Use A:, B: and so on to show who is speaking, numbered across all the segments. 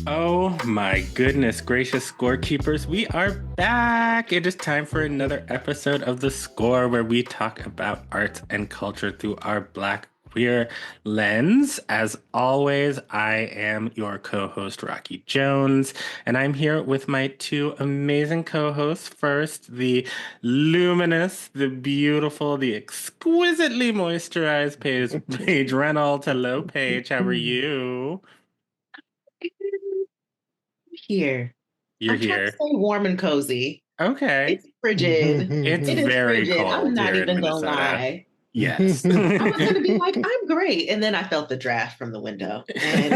A: Oh my goodness gracious, Scorekeepers, we are back. It is time for another episode of The Score where we talk about arts and culture through our Black queer lens. As always, I am your co-host, Rocky Jones, and I'm here with my two amazing co-hosts. First, the luminous, the beautiful, the exquisitely moisturized Paige Reynolds. Hello, Paige. How are you?
B: Here.
A: You're
B: I'm trying to
A: here.
B: stay warm and cozy.
A: Okay.
B: It's frigid.
A: It's
B: It is
A: very
B: frigid. I'm
A: cold
B: not
A: here in
B: even gonna
A: Minnesota.
B: lie.
A: Yes.
B: I was gonna be like, I'm great. And then I felt the draft from the window. And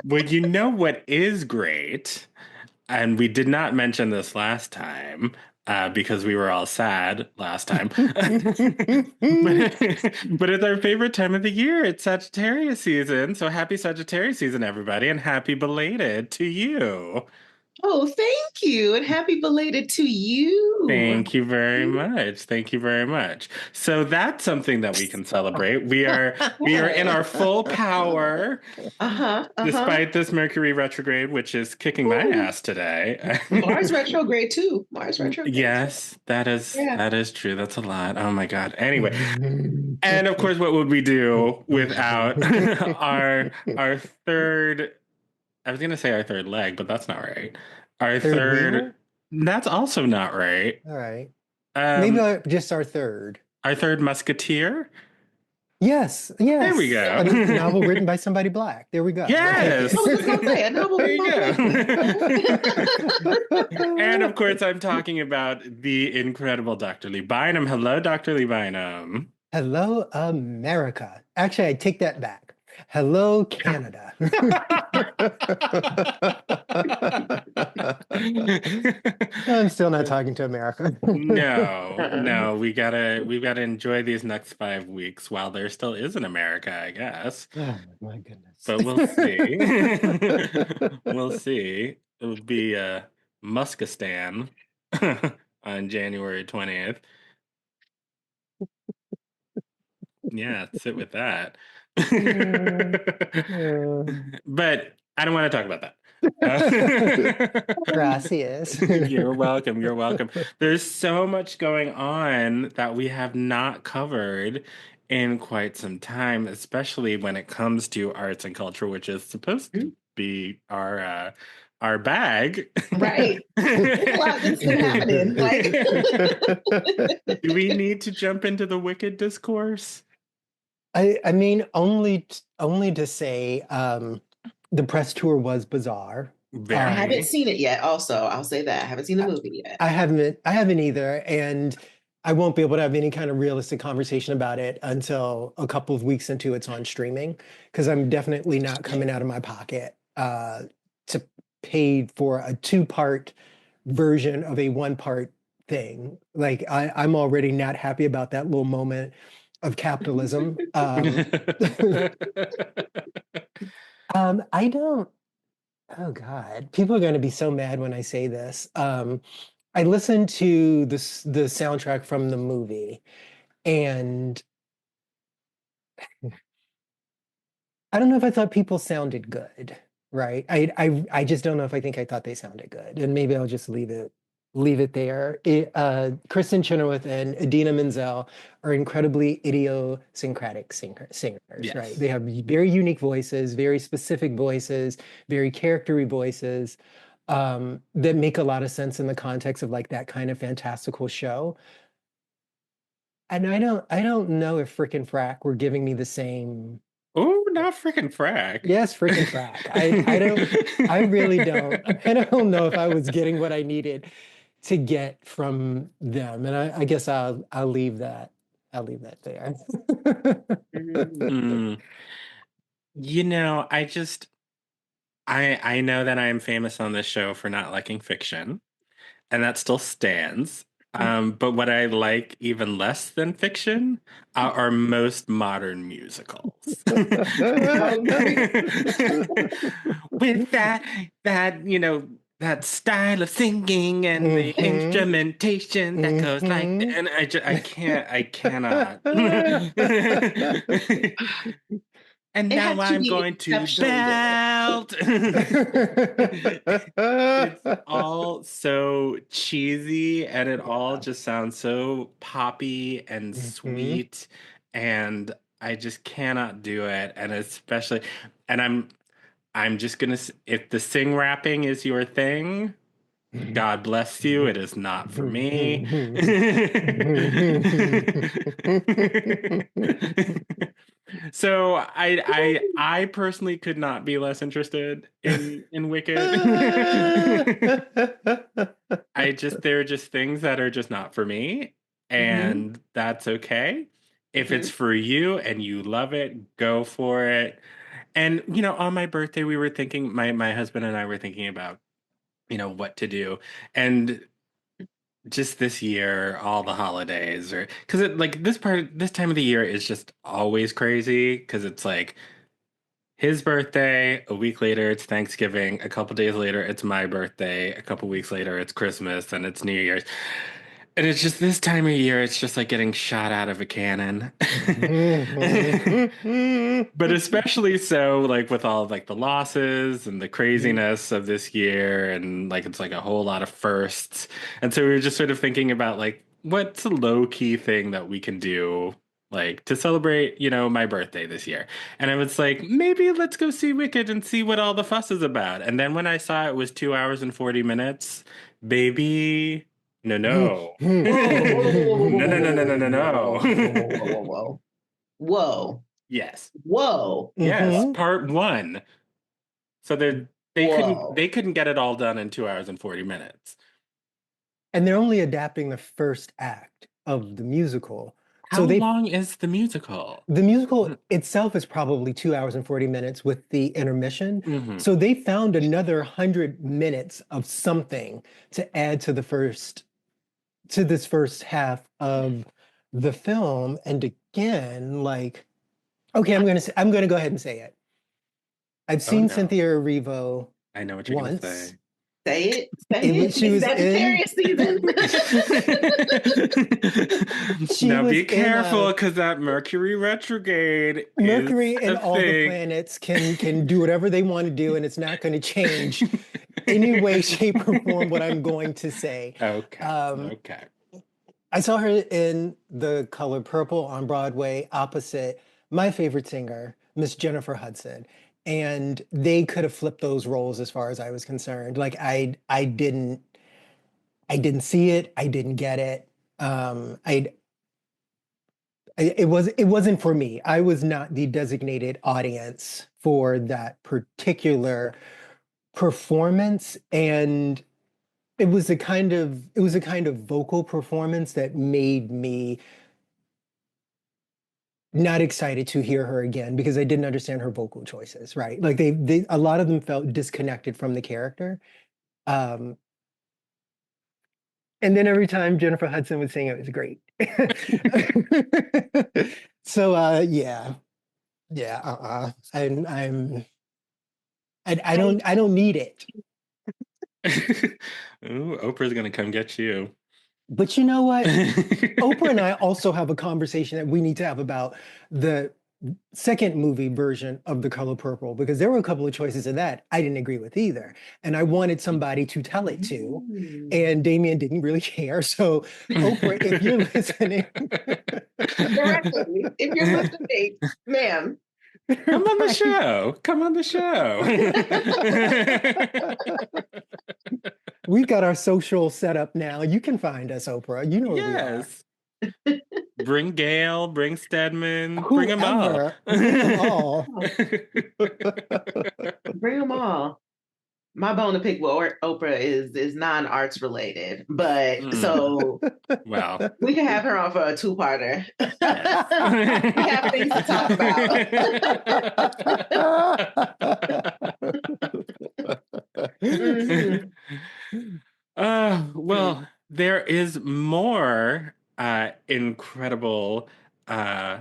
A: Well, you know what is great, and we did not mention this last time because we were all sad last time. But it's our favorite time of the year. It's Sagittarius season. So happy Sagittarius season, everybody, and happy belated to you.
B: oh, thank you. And happy belated to you.
A: Thank you very much. Thank you very much. So that's something that we can celebrate. We are in our full power
B: Uh-huh. Uh-huh.
A: despite this Mercury retrograde, which is kicking my
B: Ooh.
A: ass today.
B: Mars retrograde too. Mars retrograde.
A: Yes, that is
B: Yeah.
A: that is true. That's a lot. Oh my God. Anyway, and of course, what would we do without our third? I was gonna say our third leg, but that's not right. Our
C: Third
A: third.
C: wheel?
A: That's also not right.
C: All right. Maybe
A: Um,
C: just our third.
A: our third musketeer.
C: Yes,
A: There we
C: yes. A
A: go.
C: novel written by somebody black. There we go.
A: Yes.
B: I was just gonna say a novel
A: There
B: written
A: you
B: by
A: go. And of course, I'm talking about the incredible Dr. Lee Bynum. Hello, Dr. Lee Bynum.
C: Hello, America. Actually, I take that back. Hello, Canada. I'm still not talking to America.
A: No, we've gotta enjoy these next 5 weeks while there still is an America, I guess.
C: Oh my goodness.
A: But we'll see. We'll see. It'll be Muskistan on January 20th. Yeah, sit with that. But I don't want to talk about that.
C: Gracias.
A: You're welcome. You're welcome. There's so much going on that we have not covered in quite some time, especially when it comes to arts and culture, which is supposed to be our bag.
B: Right. There's a lot that's been happening.
A: Do we need to jump into the Wicked discourse?
C: I mean, only to say the press tour was bizarre.
B: I haven't seen it yet. Also, I'll say that I haven't seen the movie yet.
C: I haven't either, and I won't be able to have any kind of realistic conversation about it until a couple of weeks into it's on streaming, because I'm definitely not coming out of my pocket to pay for a 2-part version of a 1-part thing. Like I'm already not happy about that little moment of capitalism. I don't. Oh God, people are going to be so mad when I say this. I listened to the soundtrack from the movie, and I don't know if I thought people sounded good. Right? I just don't know if I think I thought they sounded good, and maybe I'll just leave it there. Kristen Chenoweth and Idina Menzel are incredibly idiosyncratic singers,
A: Yes.
C: right? They have very unique voices, very specific voices, very charactery voices that make a lot of sense in the context of like that kind of fantastical show. And I don't know if Frickin' Frack were giving me the same.
A: Oh, not freaking frack.
C: Yes, freaking frack. I really don't. I don't know if I was getting what I needed to get from them. And I guess I'll leave that. I'll leave that there.
A: You know, I know that I am famous on this show for not liking fiction, and that still stands. But what I like even less than fiction are most modern musicals. With that style of singing and the instrumentation that goes like that. And I cannot. And
B: It
A: now
B: has to
A: I'm
B: be
A: going to
B: exceptionally good.
A: belt. It's all so cheesy and it all just sounds so poppy and
C: Mhm.
A: sweet. And I just cannot do it. And especially, and I'm just gonna, if the sing rapping is your thing, God bless you. It is not for me. So I personally could not be less interested in Wicked. There are just things that are just not for me,
B: Hmm.
A: and that's okay. If it's
B: Hmm.
A: for you and you love it, go for it. And on my birthday, we were thinking, my husband and I were thinking about, what to do. And just this year, all the holidays, or because this time of the year is just always crazy because it's like his birthday, a week later it's Thanksgiving, a couple days later it's my birthday, a couple weeks later it's Christmas and it's New Year's. And it's just this time of year, it's just like getting shot out of a cannon. But especially so like with all of like the losses and the craziness of this year and like it's like a whole lot of firsts. And so we were just sort of thinking about like what's a low key thing that we can do like to celebrate, my birthday this year. And I was like, maybe let's go see Wicked and see what all the fuss is about. And then when I saw it was 2 hours and 40 minutes, baby, no, no.
B: Whoa, whoa, whoa, whoa, whoa,
A: No,
B: whoa,
A: no, no,
B: whoa,
A: no, no, no,
B: whoa, whoa, whoa, whoa,
A: no.
B: whoa, whoa, whoa, whoa,
A: Yes.
B: whoa,
A: Yes,
C: Mhm.
A: part one. So they couldn't
B: whoa.
A: they couldn't get it all done in 2 hours and 40 minutes.
C: And they're only adapting the first act of the musical.
A: How
C: So
A: long is the musical?
C: the musical itself is probably 2 hours and 40 minutes with the intermission.
A: Mm-hmm.
C: So they found another 100 minutes of something to add to this first half of the film. And again, like, okay, I'm gonna go ahead and say it. I've
A: Oh
C: seen
A: no.
C: Cynthia Erivo
A: I know what you're gonna
C: once.
A: say.
B: Say it. Say
C: It was
B: it.
C: she
B: It's
C: was in
B: Sagittarius season.
C: she
A: Now
C: was
A: be
C: in
A: careful because that Mercury retrograde is
C: Mercury and
A: a
C: all the
A: thing.
C: planets can do whatever they want to do, and it's not going to change any way, shape, or form what I'm going to say.
A: Okay.
C: Um,
A: Okay.
C: I saw her in The Color Purple on Broadway opposite my favorite singer, Miss Jennifer Hudson. And they could have flipped those roles as far as I was concerned. Like I didn't see it. I didn't get it. It wasn't for me. I was not the designated audience for that particular performance, and it was a kind of vocal performance that made me not excited to hear her again because I didn't understand her vocal choices, right? Like they a lot of them felt disconnected from the character. Um, and then every time Jennifer Hudson would sing, it was great. So yeah, yeah, I don't need it.
A: Ooh, Oprah's gonna come get you.
C: But you know what? Oprah and I also have a conversation that we need to have about the second movie version of The Color Purple because there were a couple of choices in that I didn't agree with either. And I wanted somebody to tell it to.
B: Mm.
C: And Damien didn't really care. So, Oprah, if you're listening,
B: Directly, if you're listening, ma'am.
A: Come on the
C: right?
A: show. Come on the show.
C: We've got our social set up now. You can find us, Oprah. You know where we are.
A: Yes. Bring Gail, bring Stedman, bring them all.
C: Whoever, bring them all.
B: Bring them all. My bone to pick with Oprah is non-arts related, but so
A: Well,
B: we can have her on for a two-parter.
A: yes.
B: We have things to talk about. Mhm.
A: Well, there is more incredible uh,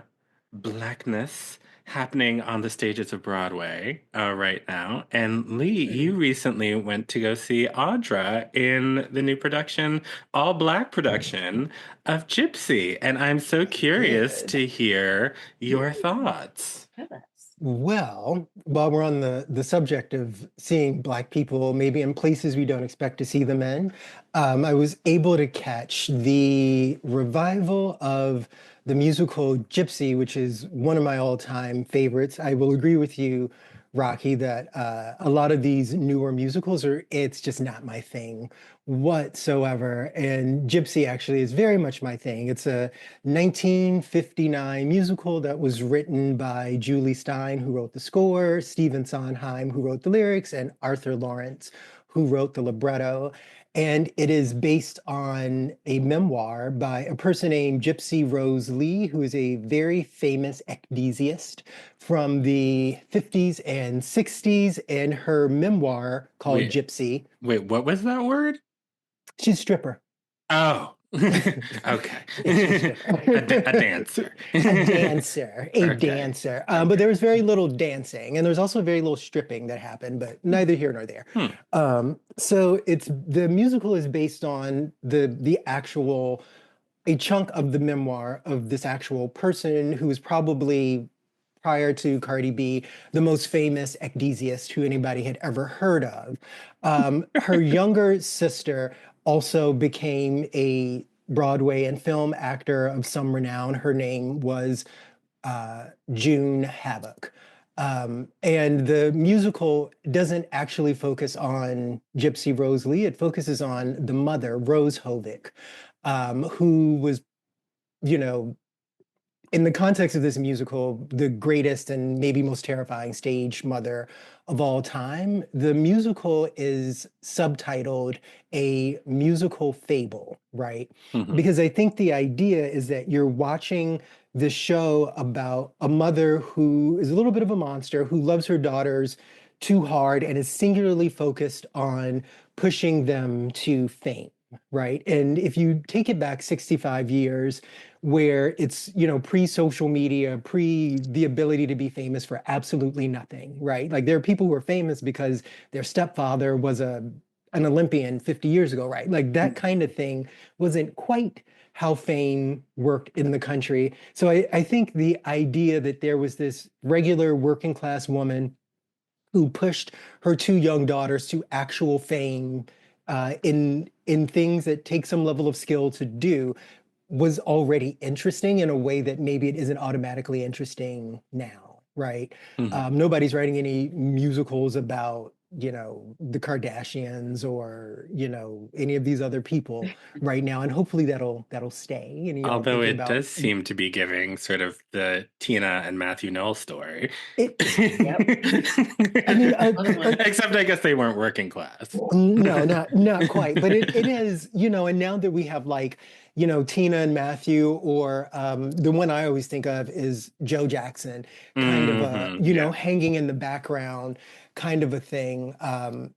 A: blackness happening on the stages of Broadway right now. And Lee, you recently went to go see Audra in the new production, all black production of Gypsy. And I'm so curious
C: Did.
A: to hear your thoughts.
B: Yes.
C: Well, while we're on the subject of seeing Black people, maybe in places we don't expect to see them in, I was able to catch the revival of the musical Gypsy, which is one of my all-time favorites. I will agree with you, Rocky, that a lot of these newer musicals it's just not my thing whatsoever. And Gypsy actually is very much my thing. It's a 1959 musical that was written by Julie Stein, who wrote the score, Stephen Sondheim, who wrote the lyrics, and Arthur Lawrence, who wrote the libretto. And it is based on a memoir by a person named Gypsy Rose Lee, who is a very famous ecdesiast from the 50s and 60s. And her memoir called
A: Wait,
C: Gypsy.
A: wait, what was that word?
C: She's a stripper.
A: Oh, okay. A dancer.
C: A dancer, a
A: Okay.
C: dancer. But there was very little dancing, and there's also very little stripping that happened, but neither here nor there. So it's the musical is based on the actual a chunk of the memoir of this actual person who was probably prior to Cardi B, the most famous ecdesiast who anybody had ever heard of. Her younger sister also became a Broadway and film actor of some renown. Her name was June Havoc. And the musical doesn't actually focus on Gypsy Rose Lee. It focuses on the mother, Rose Hovick, who was, you know, in the context of this musical, the greatest and maybe most terrifying stage mother of all time. The musical is subtitled A Musical Fable, right? Because I think the idea is that you're watching this show about a mother who is a little bit of a monster, who loves her daughters too hard and is singularly focused on pushing them to fame, right? And if you take it back 65 years, where it's, you know, pre-social media, pre the ability to be famous for absolutely nothing, right? Like there are people who are famous because their stepfather was an Olympian 50 years ago, right? Like that kind of thing wasn't quite how fame worked in the country. So I think the idea that there was this regular working class woman who pushed her two young daughters to actual fame in things that take some level of skill to do was already interesting in a way that maybe it isn't automatically interesting now, right? Nobody's writing any musicals about, you know, the Kardashians or, you know, any of these other people right now. And hopefully that'll stay. And, you know, I'm
A: Although
C: thinking
A: it
C: about
A: does seem to be giving sort of the Tina and Matthew Knowles story.
C: it.
B: I
C: mean,
A: except I guess they weren't working class.
C: No, not quite. But it is, you know, and now that we have like, you know, Tina and Matthew, or the one I always think of is Joe Jackson, kind of a, you know, hanging in the background kind of a thing. And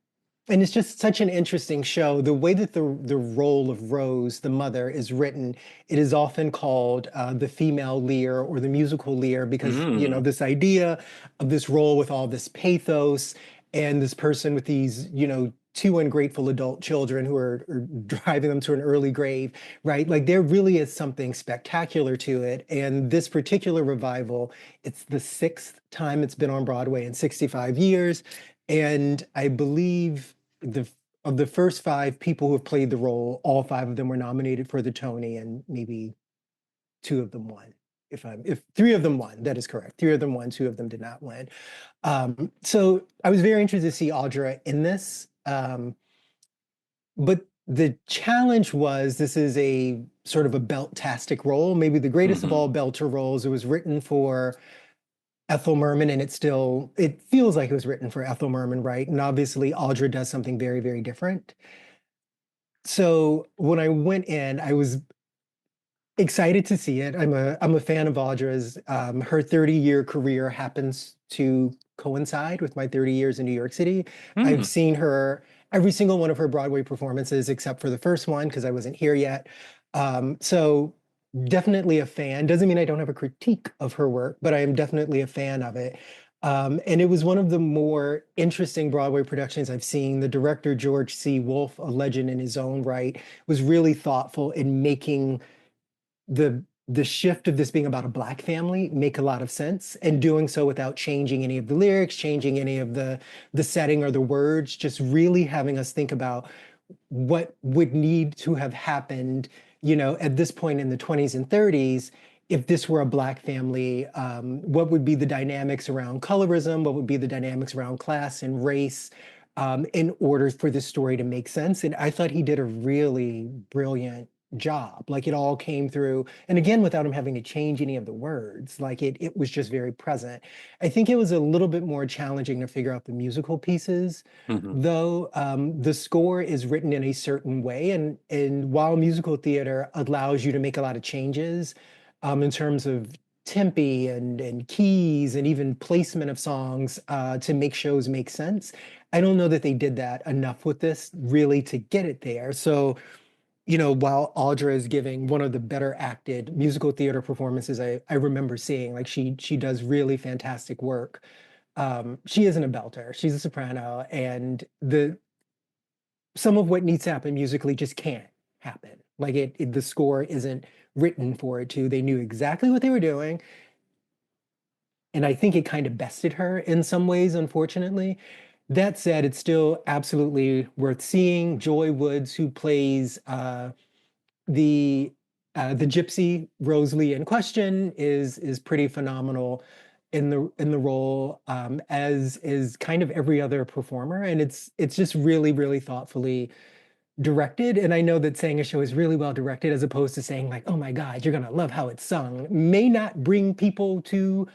C: it's just such an interesting show. The way that the role of Rose, the mother, is written, it is often called the female Lear or the musical Lear because, you know, this idea of this role with all this pathos and this person with these, you know, two ungrateful adult children who are driving them to an early grave, right? Like there really is something spectacular to it. And this particular revival, it's the sixth time it's been on Broadway in 65 years. And I believe of the first five people who have played the role, all five of them were nominated for the Tony, and maybe two of them won. If three of them won, that is correct. Three of them won, two of them did not win. So I was very interested to see Audra in this. But the challenge was this is a sort of a belt-tastic role, maybe the greatest of all belter roles. It was written for Ethel Merman, and it feels like it was written for Ethel Merman, right? And obviously Audra does something very, very different. So when I went in, I was excited to see it. I'm a fan of Audra's. Her 30-year career happens to coincide with my 30 years in New York City. I've seen her every single one of her Broadway performances except for the first one because I wasn't here yet. So definitely a fan. Doesn't mean I don't have a critique of her work, but I am definitely a fan of it. And it was one of the more interesting Broadway productions I've seen. The director, George C. Wolfe, a legend in his own right, was really thoughtful in making the the shift of this being about a Black family make a lot of sense, and doing so without changing any of the lyrics, changing any of the setting or the words, just really having us think about what would need to have happened, at this point in the 20s and 30s, if this were a Black family, what would be the dynamics around colorism? What would be the dynamics around class and race, in order for this story to make sense? And I thought he did a really brilliant job. Like, it all came through, and again, without him having to change any of the words, like it was just very present. I think it was a little bit more challenging to figure out the musical pieces,
A: Mhm.
C: though. The score is written in a certain way, and while musical theater allows you to make a lot of changes, in terms of tempi and keys and even placement of songs, to make shows make sense, I don't know that they did that enough with this really to get it there. So, while Audra is giving one of the better acted musical theater performances I remember seeing, like, she does really fantastic work. She isn't a belter; she's a soprano, and the some of what needs to happen musically just can't happen. Like, the score isn't written for it to. They knew exactly what they were doing, and I think it kind of bested her in some ways, unfortunately. That said, it's still absolutely worth seeing. Joy Woods, who plays the the Gypsy Rosalie in question, is pretty phenomenal in the role, as is kind of every other performer, and it's just really, really thoughtfully directed. And I know that saying a show is really well directed, as opposed to saying, like, oh my God, you're gonna love how it's sung, may not bring people to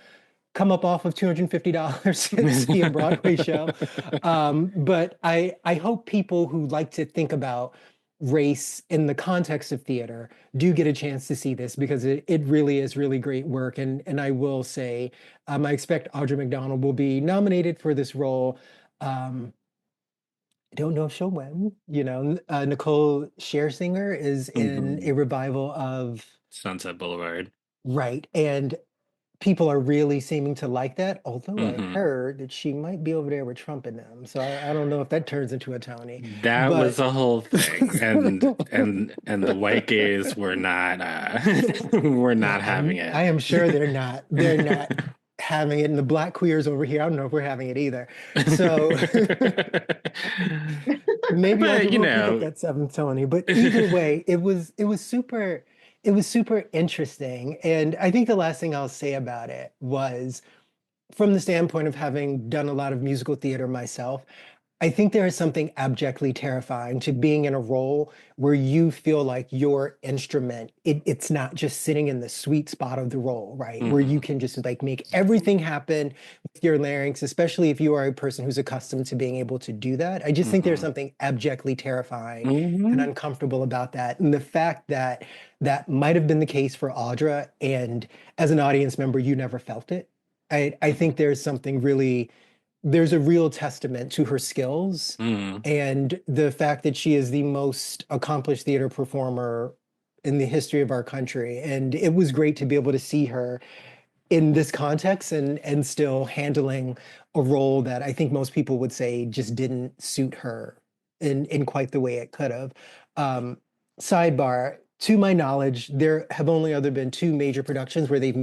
C: come up off of $250 to see a Broadway show. But I hope people who like to think about race in the context of theater do get a chance to see this, because it really is really great work. And I will say, I expect Audra McDonald will be nominated for this role. I don't know if she'll win. Nicole Scherzinger is in
A: Mhm.
C: a revival of
A: Sunset Boulevard.
C: Right, and people are really seeming to like that, although I
A: Mhm.
C: heard that she might be over there with Trump and them. So I don't know if that turns into a Tony,
A: That was
C: but
A: the whole thing, and the white gays were not were
C: yeah,
A: not having
C: I am sure
A: it.
C: they're not having it, and the black queers over here, I don't know if we're having it either. So maybe
A: But
C: Audra will pick up that seventh Tony. But either way, it was super interesting. And I think the last thing I'll say about it was, from the standpoint of having done a lot of musical theater myself, I think there is something abjectly terrifying to being in a role where you feel like your instrument, it's not just sitting in the sweet spot of the role, right? Where you
A: Mhm.
C: can just like make everything happen with your larynx, especially if you are a person who's accustomed to being able to do that. I just think there's
A: Mhm.
C: something abjectly terrifying and
A: Mhm.
C: uncomfortable about that. And the fact that that might have been the case for Audra, and as an audience member, you never felt it. I think there's a real testament to her skills,
A: Mhm.
C: and the fact that she is the most accomplished theater performer in the history of our country. And it was great to be able to see her in this context, and still handling a role that I think most people would say just didn't suit her in quite the way it could have. Um, Sidebar, to my knowledge, there have only other been two major productions where they've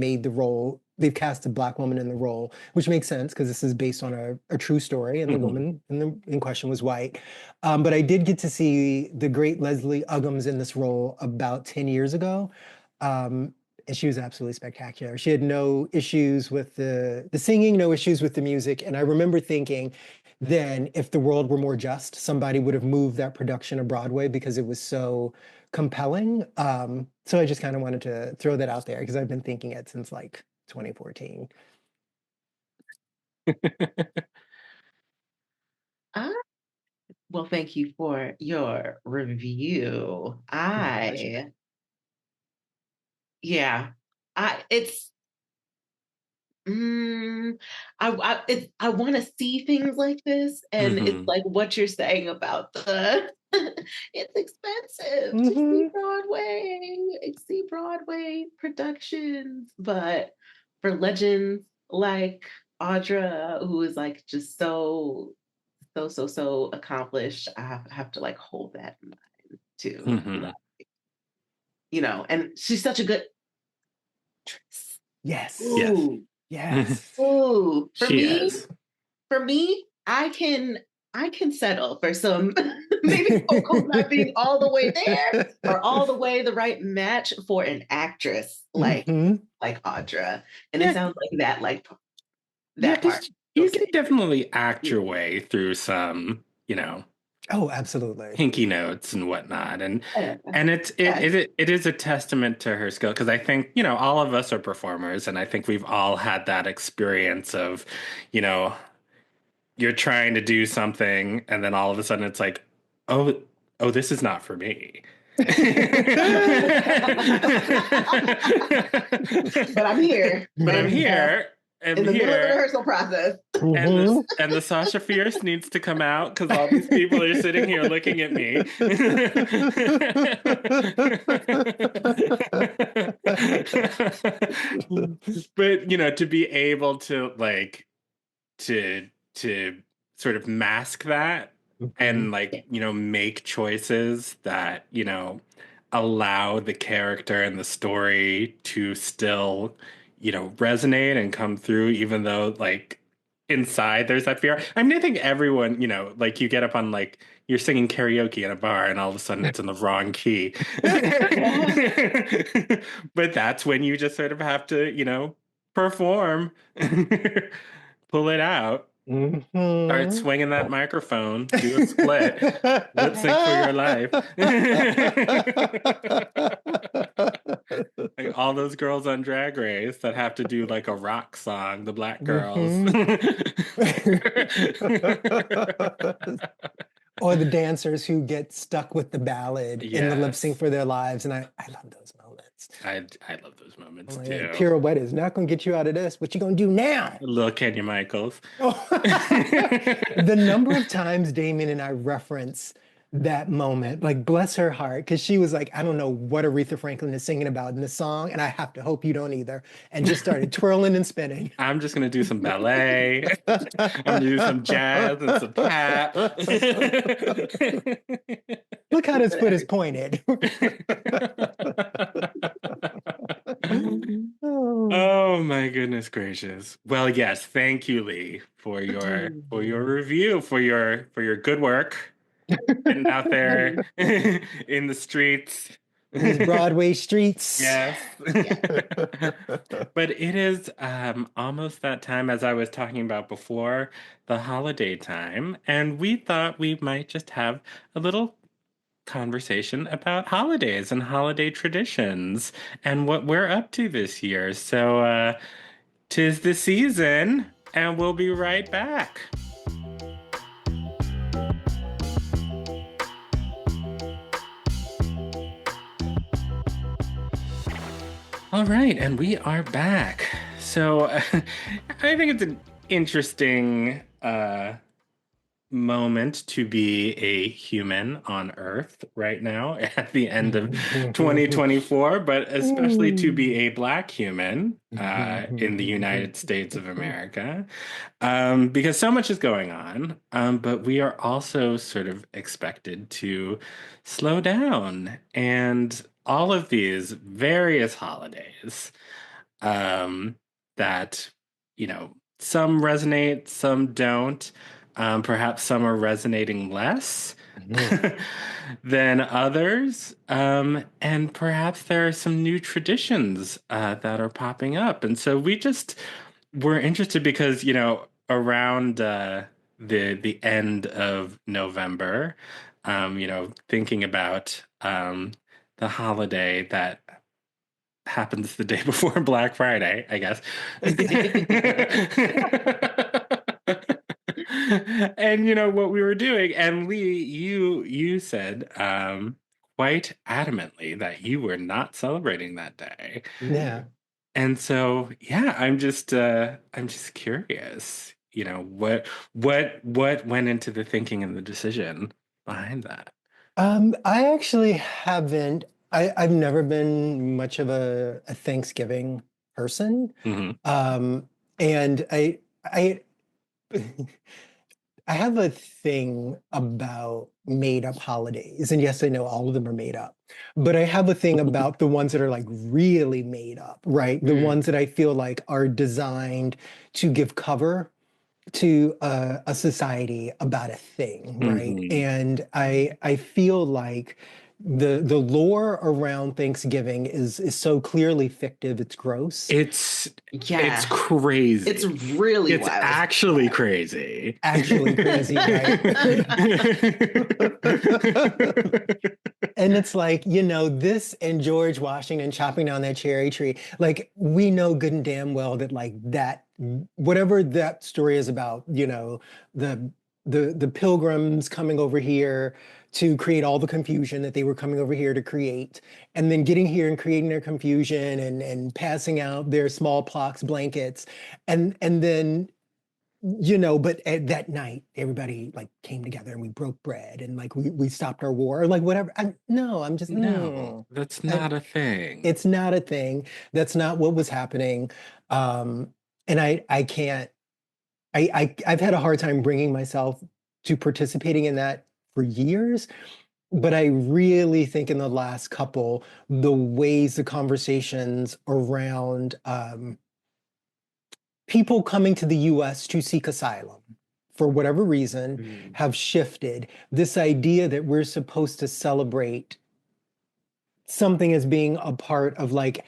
C: cast a Black woman in the role, which makes sense because this is based on a true story, and the
A: Mhm.
C: woman in question was white. But I did get to see the great Leslie Uggams in this role about 10 years ago. Um, and she was absolutely spectacular. She had no issues with the singing, no issues with the music. And I remember thinking then, if the world were more just, somebody would have moved that production to Broadway because it was so compelling. So I just kind of wanted to throw that out there because I've been thinking it since like 2014.
B: Ah, well, thank you for your review.
C: My pleasure.
B: Yeah, it's I want to see things like this, and it's
A: Mhm.
B: like what you're saying about the it's expensive to
C: Hmm.
B: see Broadway productions, but for legends like Audra, who is like just so accomplished, I have to like hold that in mind too.
A: Mhm.
B: And she's such a good actress.
C: Yes.
B: Ooh.
C: Yes.
B: Ooh.
A: She
B: For me, I can settle for some maybe Coco's not being all the way there or all the way the right match for an actress like Audra. And it sounds like that part.
A: because you can
B: Okay.
A: definitely act your way through some,
C: Oh, absolutely.
A: hinky notes and whatnot, and
B: Yeah.
A: it is a testament to her skill because I think all of us are performers, and I think we've all had that experience of, you know, you're trying to do something, and then all of a sudden it's like, oh, this is not for me.
B: But I'm here.
A: But I'm here.
B: In the middle of the rehearsal process.
A: And the Sasha Fierce needs to come out because all these people are sitting here looking at me. But to be able to to sort of mask that and make choices that allow the character and the story to still resonate and come through, even though inside there's that fear. I mean, I think everyone, you get up on you're singing karaoke in a bar and all of a sudden it's in the wrong key. But that's when you just sort of have to perform, pull it out. Start swinging that microphone, do a split, lip sync for your life. Like all those girls on Drag Race that have to do a rock song, the black girls.
C: Or the dancers who get stuck with the ballad in the lip sync for their lives. And I love those moments.
A: I love those moments too.
C: Pirouette is not going to get you out of this. What you going to do now?
A: Little Kenya Michaels.
C: The number of times Damien and I reference that moment, bless her heart, because she was like, I don't know what Aretha Franklin is singing about in the song, and I have to hope you don't either, and just started twirling and spinning.
A: I'm just going to do some ballet. I'm going to do some jazz and some tap.
C: Look how this foot is pointed.
A: Oh my goodness gracious. Well, yes, thank you, Lee, for your review, for your good work. Getting out there in the streets.
C: These Broadway streets.
A: Yes. But it is almost that time, as I was talking about before, the holiday time. And we thought we might just have a little conversation about holidays and holiday traditions and what we're up to this year. So 'tis the season, and we'll be right back. All right, and we are back. So I think it's an interesting moment to be a human on Earth right now at the end of 2024, but especially to be a Black human in the United States of America, because so much is going on, but we are also sort of expected to slow down. And all of these various holidays that, some resonate, some don't. Perhaps some are resonating less than others. And perhaps there are some new traditions that are popping up. And so we're interested because, around the end of November, thinking about the holiday that happens the day before Black Friday, I guess. And what we were doing, and Lee, you said quite adamantly that you were not celebrating that day.
C: Yeah.
A: And so, yeah, I'm just curious, what went into the thinking and the decision behind that?
C: I actually haven't. I've never been much of a Thanksgiving person.
A: Mm-hmm.
C: And I I have a thing about made up holidays. And yes, I know all of them are made up, but I have a thing about the ones that are like really made up, right? The ones that I feel like are designed to give cover to a society about a thing, right?
A: Mhm.
C: And I feel like the lore around Thanksgiving is so clearly fictive, it's gross.
A: It's
B: Yeah.
A: crazy.
B: It's really
A: It's
B: wild.
A: actually crazy.
C: Actually crazy, right? And it's like, you know, this and George Washington chopping down that cherry tree, like we know good and damn well that like that, whatever that story is about, you know, the pilgrims coming over here to create all the confusion that they were coming over here to create, and then getting here and creating their confusion and passing out their smallpox blankets, and then you know, but at that night, everybody like came together and we broke bread and like we stopped our war or like whatever. No, I'm just
A: No, that's not a thing.
C: it's not a thing. That's not what was happening. And I can't. I've had a hard time bringing myself to participating in that for years. But I really think in the last couple, the ways the conversations around people coming to the US to seek asylum for whatever reason have shifted. This idea that we're supposed to celebrate something as being a part of like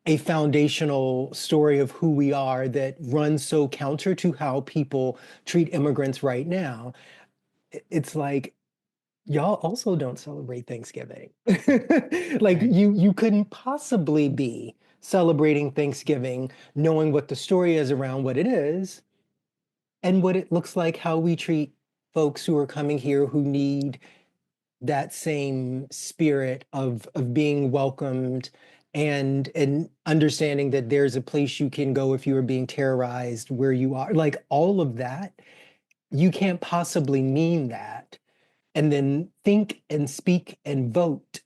C: a foundational story of who we are that runs so counter to how people treat immigrants right now. It's like, y'all also don't celebrate Thanksgiving. Like
B: Right.
C: you couldn't possibly be celebrating Thanksgiving knowing what the story is around what it is and what it looks like, how we treat folks who are coming here who need that same spirit of being welcomed and understanding that there's a place you can go if you are being terrorized where you are. Like all of that, you can't possibly mean that and then think and speak and vote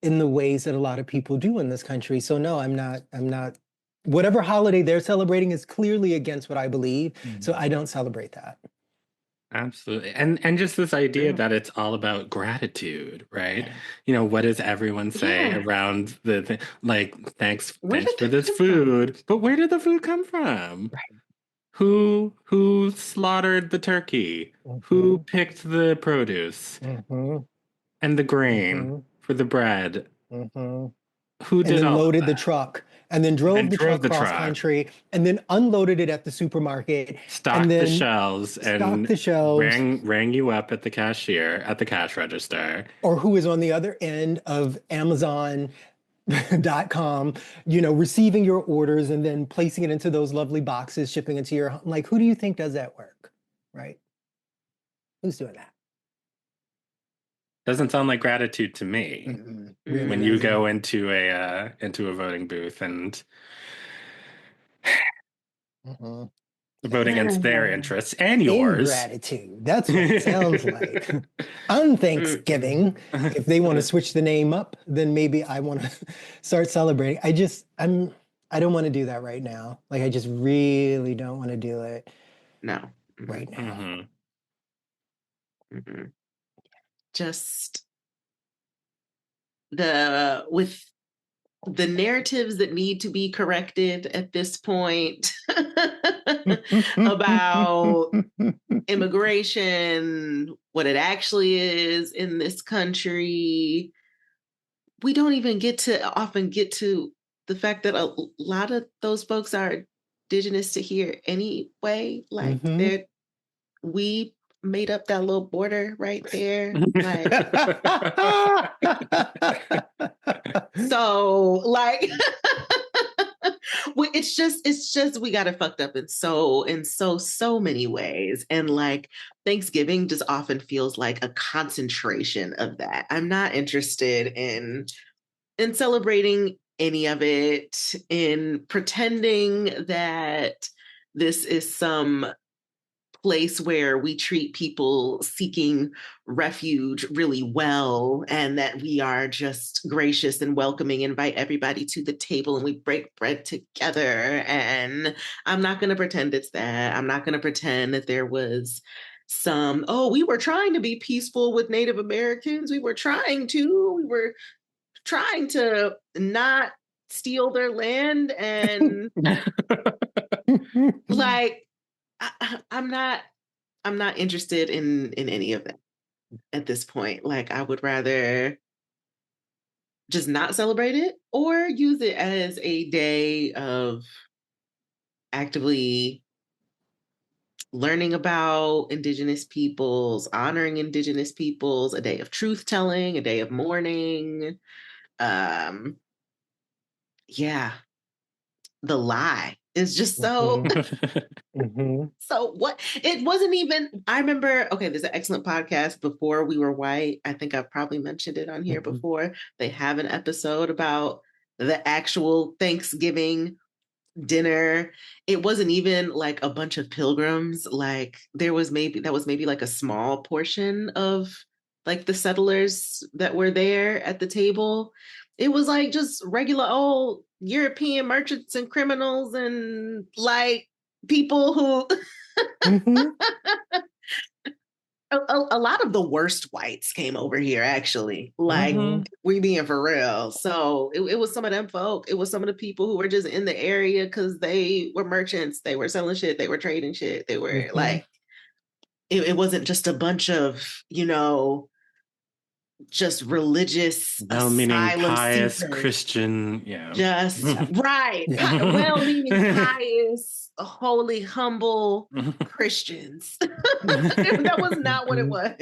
C: in the ways that a lot of people do in this country. So no, I'm not whatever holiday they're celebrating is clearly against what I believe. So I don't celebrate that.
A: Absolutely. And just this idea
B: True.
A: that it's all about gratitude, right? You know, what does everyone say
B: Yeah.
A: around the thing? Like, thanks
B: Where did
A: for
B: that
A: this
B: come from?
A: food. But where did the food come from?
C: Right.
A: Who slaughtered the turkey? Who
C: Mm-hmm.
A: picked the produce
C: Mm-hmm.
A: and the grain
C: Mm-hmm.
A: for the bread?
C: Mm-hmm.
A: Who
C: And
A: did
C: then
A: all of
C: loaded the
A: that?
C: truck and then
A: And then
C: drove the
A: drove
C: truck
A: the
C: cross
A: truck,
C: country and then unloaded it at the supermarket and
A: stocked the
C: then
A: shelves,
C: stocked
A: and
C: the shelves.
A: rang you up at the cashier, at the cash register.
C: Or who is on the other end of Amazon.com, you know, receiving your orders and then placing it into those lovely boxes, shipping it to your home. Like, who do you think does that work? Right? Who's doing that?
A: Doesn't sound like gratitude to me.
C: Really
A: When you
B: Mm.
C: doesn't.
A: go into a voting booth and
C: Mhm.
A: voting against their interests and yours.
C: Ingratitude. That's what it sounds like. On
B: Mm-mm.
C: Thanksgiving, if they want to switch the name up, then maybe I want to start celebrating. I don't want to do that right now. Like I just really don't want to do it
B: No.
C: right
B: Mm-mm.
C: now.
A: Mhm.
B: Mm-mm. Just with the narratives that need to be corrected at this point about immigration, what it actually is in this country. We don't even often get to the fact that a lot of those folks are indigenous to here anyway. Like
C: Mhm.
B: we made up that little border right there. Like so like it's just we got it fucked up in so many ways. And like Thanksgiving just often feels like a concentration of that. I'm not interested in celebrating any of it, in pretending that this is some place where we treat people seeking refuge really well and that we are just gracious and welcoming, invite everybody to the table and we break bread together. And I'm not going to pretend it's that. I'm not going to pretend that there was we were trying to be peaceful with Native Americans. We were trying to not steal their land. And like, I'm not interested in any of that at this point. Like, I would rather just not celebrate it or use it as a day of actively learning about Indigenous peoples, honoring Indigenous peoples, a day of truth telling, a day of mourning. Yeah, the lie is just so so what it wasn't even. I remember, okay, there's an excellent podcast, Before We Were White. I think I've probably mentioned it on here before. They have an episode about the actual Thanksgiving dinner. It wasn't even like a bunch of pilgrims. Like, that was maybe like a small portion of like the settlers that were there at the table. It was like just regular old European merchants and criminals and like people who a lot of the worst whites came over here, actually. Like, we being for real. So it was some of them folk. It was some of the people who were just in the area because they were merchants. They were selling shit. They were trading shit. They were like, it wasn't just a bunch of, just religious,
A: well-meaning, pious
B: seekers.
A: Christian,
B: just right, well-meaning, pious, holy, humble Christians. That was not what it was.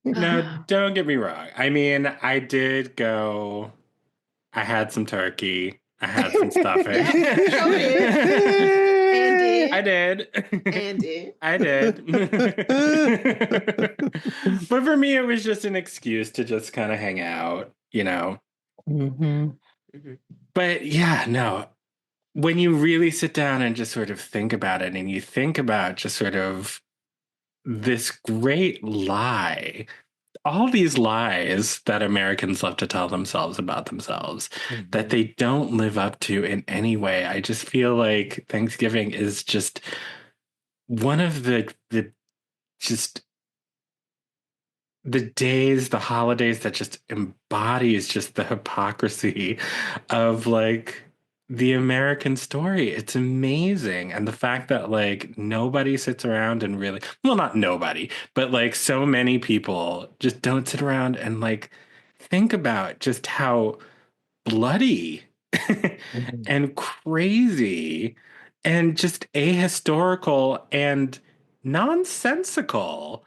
A: No, don't get me wrong. I mean, I did go. I had some turkey. I had some stuffing. I did. I did. But for me, it was just an excuse to just kind of hang out, But yeah, no. When you really sit down and just sort of think about it, and you think about just sort of this great lie, all these lies that Americans love to tell themselves about themselves that they don't live up to in any way. I just feel like Thanksgiving is just one of the days, the holidays that just embodies just the hypocrisy of like the American story. It's amazing. And the fact that like nobody sits around and really, well, not nobody, but like so many people just don't sit around and like think about just how bloody and crazy and just ahistorical and nonsensical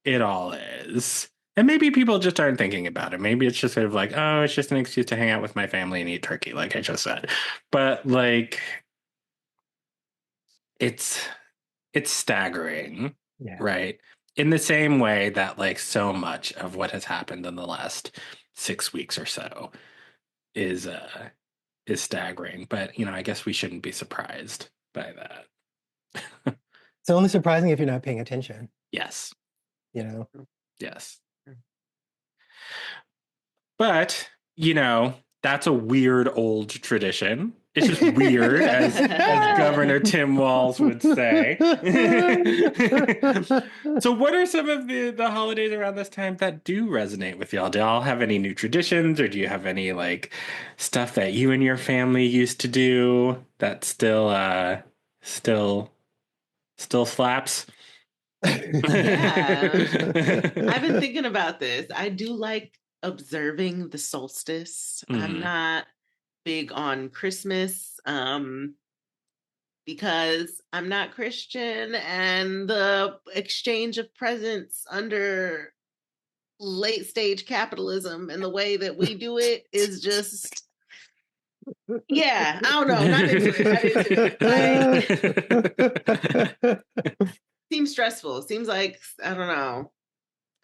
A: it all is. And maybe people just aren't thinking about it. Maybe it's just sort of like, oh, it's just an excuse to hang out with my family and eat turkey, like I just said. But like, it's staggering, right? In the same way that like so much of what has happened in the last 6 weeks or so is staggering. But I guess we shouldn't be surprised by that.
C: It's only surprising if you're not paying attention.
A: Yes. Yes. But, that's a weird old tradition. It's just weird, as Governor Tim Walz would say. So what are some of the holidays around this time that do resonate with y'all? Do y'all have any new traditions, or do you have any like stuff that you and your family used to do that still slaps?
B: Yeah. I've been thinking about this. I do like observing the solstice. I'm not big on Christmas because I'm not Christian, and the exchange of presents under late stage capitalism and the way that we do it is just, yeah, I don't know. Not into it. Like, seems stressful. Seems like, I don't know,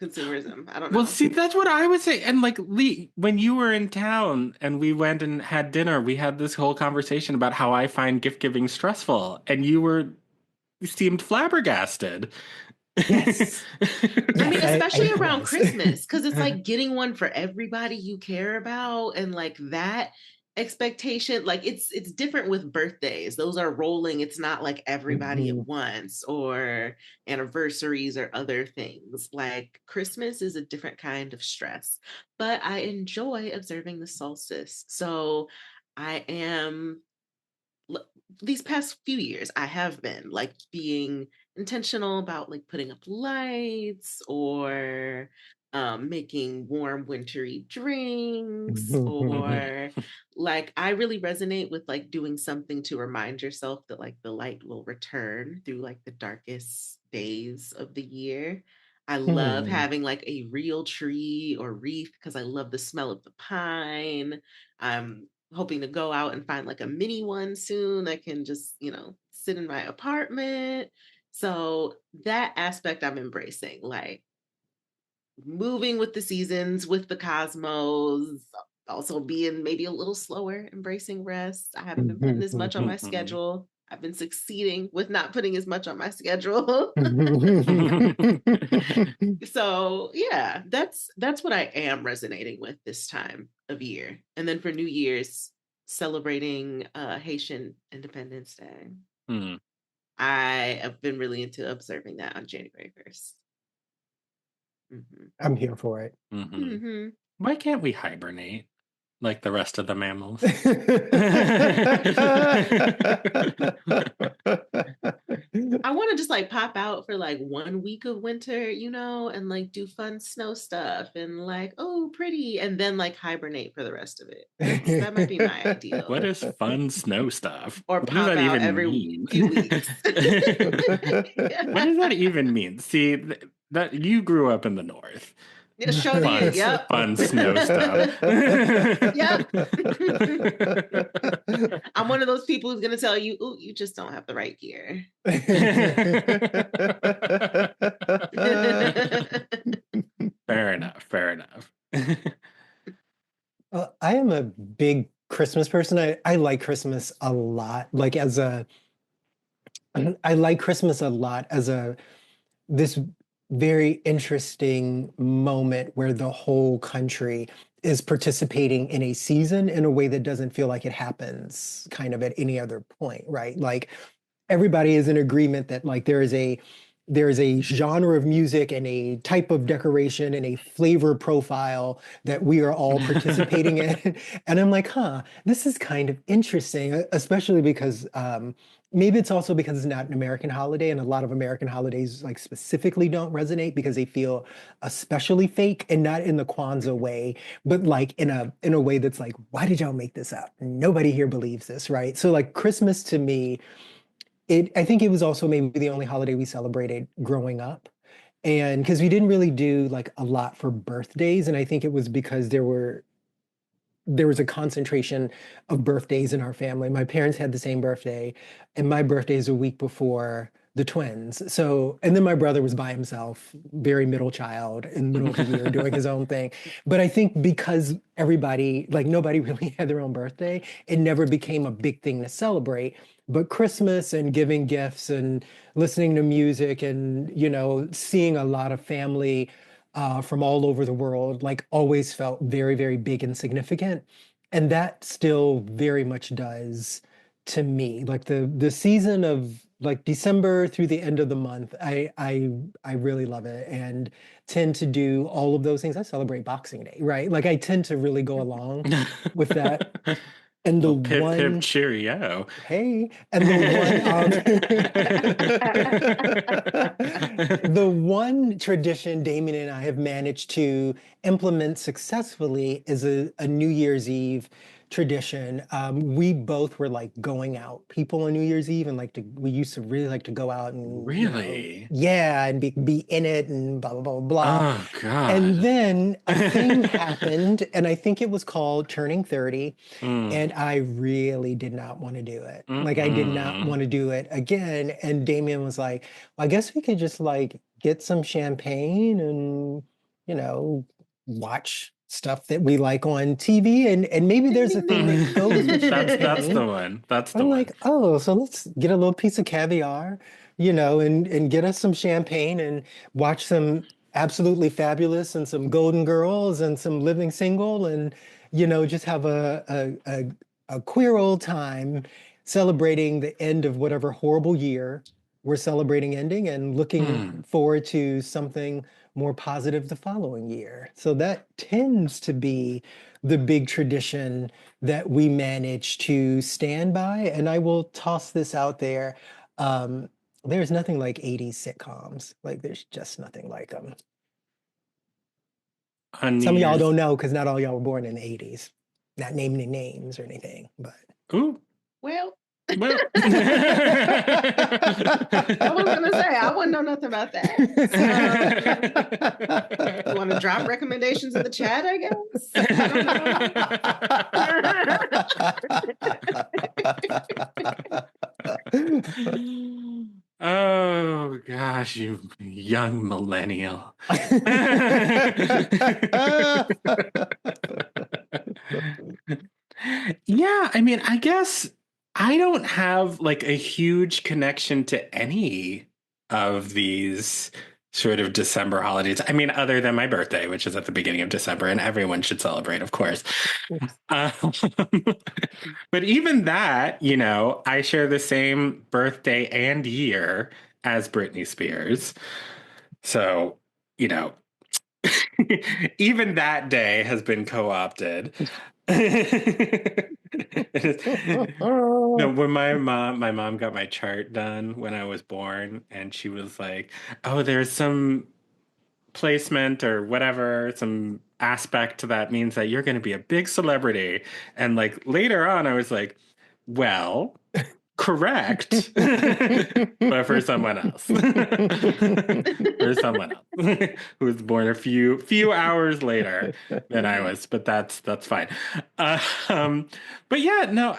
B: consumerism. I don't know.
A: Well, see, that's what I would say. And like, Lee, when you were in town and we went and had dinner, we had this whole conversation about how I find gift giving stressful, and you seemed flabbergasted.
C: Yes.
B: I mean, especially around Christmas, because it's like getting one for everybody you care about, and like that expectation, like it's different with birthdays. Those are rolling. It's not like everybody at once, or anniversaries or other things. Like Christmas is a different kind of stress, but I enjoy observing the solstice. So I am, these past few years I have been like being intentional about like putting up lights, or making warm wintry drinks, or like I really resonate with like doing something to remind yourself that like the light will return through like the darkest days of the year. I love having like a real tree or wreath because I love the smell of the pine. I'm hoping to go out and find like a mini one soon that can just, sit in my apartment. So that aspect I'm embracing, like moving with the seasons, with the cosmos, also being maybe a little slower, embracing rest. I haven't been putting as much on my schedule. I've been succeeding with not putting as much on my schedule. So yeah, that's what I am resonating with this time of year. And then for New Year's, celebrating Haitian Independence Day. I have been really into observing that on January 1st.
C: I'm here for it.
A: Why can't we hibernate like the rest of the mammals?
B: I want to just like pop out for like 1 week of winter, and like do fun snow stuff and like, oh, pretty, and then like hibernate for the rest of it. That might be my ideal.
A: What is fun snow stuff?
B: Or
A: what
B: pop
A: does that
B: out
A: even
B: every
A: mean?
B: few weeks.
A: What does that even mean? See, that you grew up in the North.
B: Show you, yep.
A: Fun snow stuff.
B: Yep. I'm one of those people who's going to tell you, "Ooh, you just don't have the right gear."
C: Fair enough. I am a big Christmas person. I like Christmas a lot. I like Christmas a lot as this very interesting moment where the whole country is participating in a season in a way that doesn't feel like it happens kind of at any other point, right? Like everybody is in agreement that like there is a genre of music and a type of decoration and a flavor profile that we are all participating in. And I'm like, this is kind of interesting, especially because maybe it's also because it's not an American holiday, and a lot of American holidays like specifically don't resonate because they feel especially fake, and not in the Kwanzaa way, but like in a way that's like, why did y'all make this up? Nobody here believes this, right? So like Christmas to me, I think it was also maybe the only holiday we celebrated growing up. And because we didn't really do like a lot for birthdays. And I think it was because there was a concentration of birthdays in our family. My parents had the same birthday, and my birthday is a week before the twins. So, and then my brother was by himself, very middle child in the middle of the year doing his own thing. But I think because everybody, like nobody really had their own birthday, it never became a big thing to celebrate. But Christmas and giving gifts and listening to music and, seeing a lot of family from all over the world, like always felt very, very big and significant. And that still very much does to me. Like the season of like December through the end of the month, I really love it and tend to do all of those things. I celebrate Boxing Day, right? Like I tend to really go along with that. And the
A: pip,
C: one
A: pip, cheerio.
C: Hey, and the one tradition Damien and I have managed to implement successfully is a New Year's Eve tradition. We both were like going out people on New Year's Eve, and we used to really like to go out and
A: really,
C: yeah, and be in it and blah blah blah blah.
A: Oh God!
C: And then a thing happened, and I think it was called turning 30. And I really did not want to do it. Like I did not want to do it again. And Damien was like, well, I guess we could just like get some champagne and, watch stuff that we like on TV. And maybe there's a thing that goes with
A: that's the one. That's the
C: I'm
A: one.
C: like, oh, so let's get a little piece of caviar, and get us some champagne and watch some Absolutely Fabulous and some Golden Girls and some Living Single, and just have a queer old time celebrating the end of whatever horrible year we're celebrating ending and looking forward to something more positive the following year. So that tends to be the big tradition that we manage to stand by. And I will toss this out there. There's nothing like 80s sitcoms. Like there's just nothing like them.
A: On New
C: Some of y'all
A: Year's.
C: don't know because not all y'all were born in the 80s. Not naming names or anything, but.
A: Ooh.
B: Well,
A: Well.
B: I was gonna say I wouldn't know nothing about that. You want to drop recommendations in the chat? I guess. I
A: don't know. Oh gosh, you young millennial. Yeah, I mean, I guess I don't have like a huge connection to any of these sort of December holidays. I mean, other than my birthday, which is at the beginning of December, and everyone should celebrate, of course. Um, but even that, I share the same birthday and year as Britney Spears. So, you know, even that day has been co-opted. No, when my mom got my chart done when I was born, and she was like, "Oh, there's some placement or whatever, some aspect that means that you're going to be a big celebrity." And like later on, I was like, "Well, correct," but for someone else, for someone else who was born a few hours later than I was. But that's fine. But yeah, no,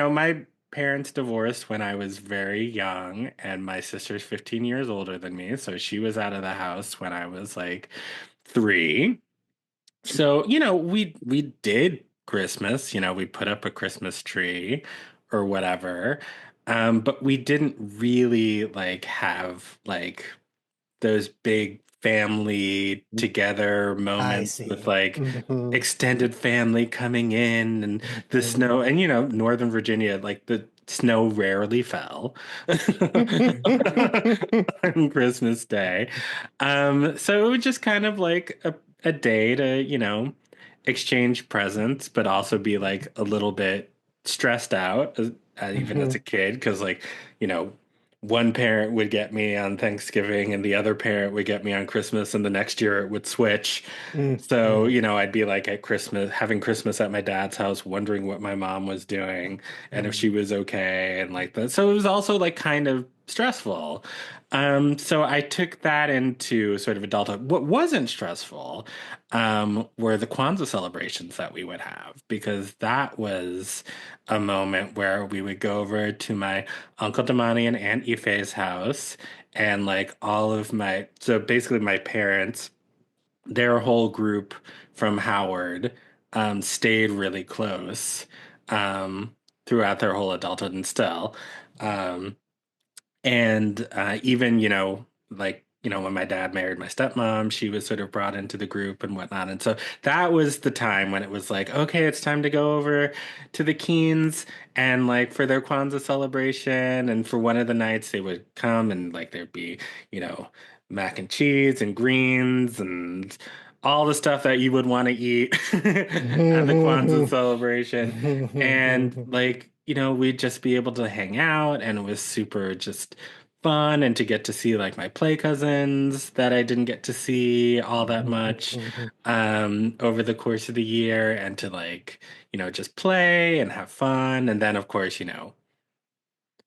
A: my parents divorced when I was very young, and my sister's 15 years older than me, so she was out of the house when I was like 3. So, we did Christmas, we put up a Christmas tree or whatever. But we didn't really like have like those big family together
C: I
A: moments with
C: see.
A: like extended family coming in and the snow, and Northern Virginia, like the snow rarely fell on Christmas Day. So it was just kind of like a day to, exchange presents, but also be like a little bit stressed out even as a kid, because like, you know, one parent would get me on Thanksgiving and the other parent would get me on Christmas, and the next year it would switch. So, I'd be like at Christmas, having Christmas at my dad's house, wondering what my mom was doing and if she was okay and like that. So it was also like kind of stressful. So I took that into sort of adulthood. What wasn't stressful, were the Kwanzaa celebrations that we would have, because that was a moment where we would go over to my Uncle Damani and Aunt Ife's house, and like so basically my parents, their whole group from Howard, stayed really close, throughout their whole adulthood and still. Um, and even, like, when my dad married my stepmom, she was sort of brought into the group and whatnot. And so that was the time when it was like, okay, it's time to go over to the Keens and like for their Kwanzaa celebration. And for one of the nights they would come and like there'd be, mac and cheese and greens and all the stuff that you would want to eat at the Kwanzaa celebration. And like, we'd just be able to hang out, and it was super just fun, and to get to see like my play cousins that I didn't get to see all that much over the course of the year, and to like, just play and have fun. And then of course, to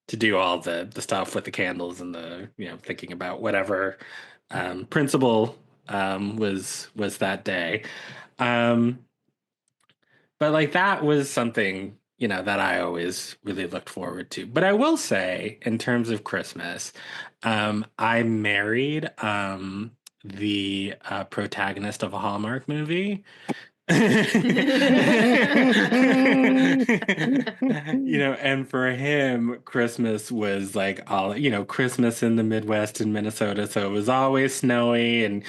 A: do all the stuff with the candles and the, thinking about whatever principle was that day. Um, but like that was something, that I always really looked forward to. But I will say, in terms of Christmas, I married the protagonist of a Hallmark movie. And for him, Christmas was like all, Christmas in the Midwest in Minnesota. So it was always snowy and,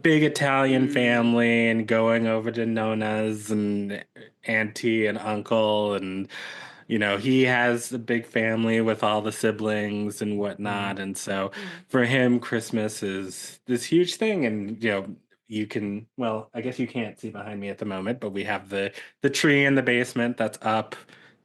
A: big Italian family and going over to Nona's and auntie and uncle. And, he has a big family with all the siblings and whatnot. And so for him, Christmas is this huge thing. And, you can, well, I guess you can't see behind me at the moment, but we have the tree in the basement that's up